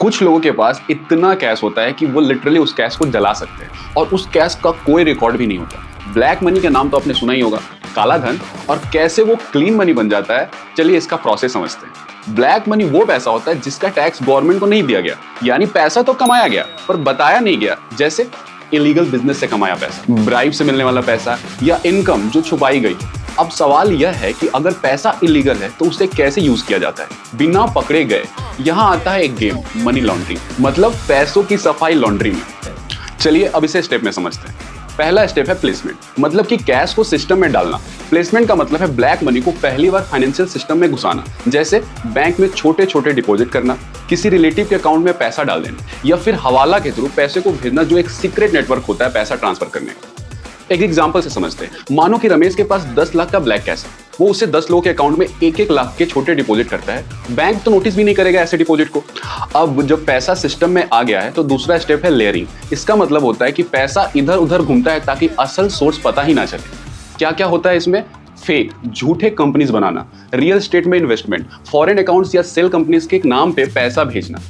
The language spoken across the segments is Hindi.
कुछ लोगों के पास इतना कैश होता है कि वो लिटरली उस कैश को जला सकते हैं और उस कैश का कोई रिकॉर्ड भी नहीं होता। ब्लैक मनी का नाम तो आपने सुना ही होगा, काला धन, और कैसे वो क्लीन मनी बन जाता है, चलिए इसका प्रोसेस समझते हैं। ब्लैक मनी वो पैसा होता है जिसका टैक्स गवर्नमेंट को नहीं दिया गया, यानी पैसा तो कमाया गया पर बताया नहीं गया, जैसे इलीगल बिजनेस से कमाया पैसा, ब्राइब से मिलने वाला पैसा या इनकम जो छुपाई गई। अब सवाल यह है कि अगर पैसा इलीगल है तो उसे कैसे यूज किया जाता है बिना पकड़े गए। यहाँ आता है एक गेम, मनी लॉन्ड्रिंग, मतलब पैसों की सफाई लॉन्ड्री में। चलिए अब इसे स्टेप में समझते हैं। पहला स्टेप है प्लेसमेंट, मतलब कि कैश को सिस्टम में डालना। प्लेसमेंट का मतलब है ब्लैक मनी को पहली बार फाइनेंशियल सिस्टम में घुसाना, जैसे बैंक में छोटे छोटे डिपॉजिट करना, किसी रिलेटिव के अकाउंट में पैसा डाल देना, या फिर हवाला के थ्रू पैसे को भेजना, जो एक सीक्रेट नेटवर्क होता है पैसा ट्रांसफर करने का। एक एग्जांपल से समझते हैं। मानो कि रमेश के पास 10 लाख का ब्लैक कैश है, वो उसे 10 लोगों के अकाउंट में 1-1 लाख के छोटे डिपॉजिट करता है। बैंक तो नोटिस भी नहीं करेगा ऐसे डिपॉजिट को। अब जब पैसा सिस्टम में आ गया है तो दूसरा स्टेप है लेयरिंग। इसका मतलब होता है कि पैसा इधर उधर घूमता है ताकि असल सोर्स पता ही ना चले। क्या क्या होता है इसमें? फेक, झूठे कंपनीज बनाना, रियल एस्टेट में इन्वेस्टमेंट, फॉरेन अकाउंट्स या सेल कंपनीज के नाम पे पैसा भेजना।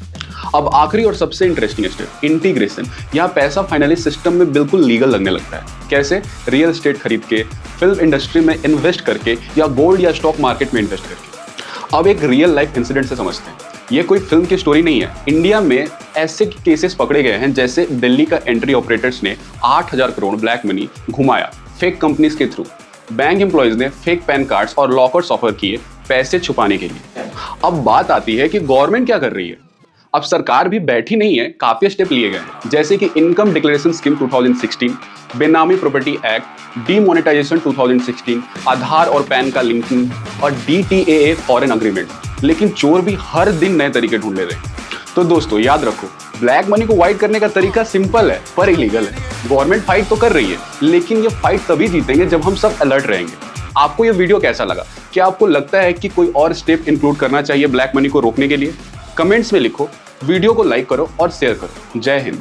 अब आखिरी और सबसे इंटरेस्टिंग स्टेप, इंटीग्रेशन। यहाँ पैसा फाइनली सिस्टम में बिल्कुल लीगल लगने लगता है। कैसे? रियल एस्टेट खरीद के, फिल्म इंडस्ट्री में इन्वेस्ट करके, या गोल्ड या स्टॉक मार्केट में इन्वेस्ट करके। अब एक रियल लाइफ इंसिडेंट से समझते हैं। ये कोई फिल्म की स्टोरी नहीं है। इंडिया में ऐसे केसेस पकड़े गए हैं, जैसे दिल्ली का एंट्री ऑपरेटर्स ने 8,000 करोड़ ब्लैक मनी घुमाया फेक कंपनीज के थ्रू। बैंक एम्प्लॉयज ने फेक पैन कार्ड्स और लॉकर्स ऑफर किए पैसे छुपाने के लिए। अब बात आती है कि गवर्नमेंट क्या कर रही है। अब सरकार भी बैठी नहीं है, काफी स्टेप लिए गए हैं, जैसे कि इनकम डिक्लेरेशन स्कीम 2016, बेनामी प्रॉपर्टी एक्ट, डीमोनेटाइजेशन 2016, आधार और पैन का लिंकिंग, और DTAA फॉरेन अग्रीमेंट। लेकिन चोर भी हर दिन नए तरीके ढूंढ ले रहे हैं। तो दोस्तों याद रखो, ब्लैक मनी को व्हाइट करने का तरीका सिंपल है पर इलीगल है। गवर्नमेंट फाइट तो कर रही है, लेकिन ये फाइट तभी जीतेंगे जब हम सब अलर्ट रहेंगे। आपको ये वीडियो कैसा लगा? क्या आपको लगता है कि कोई और स्टेप इंक्लूड करना चाहिए ब्लैक मनी को रोकने के लिए? कमेंट्स में लिखो, वीडियो को लाइक करो और शेयर करो। जय हिंद।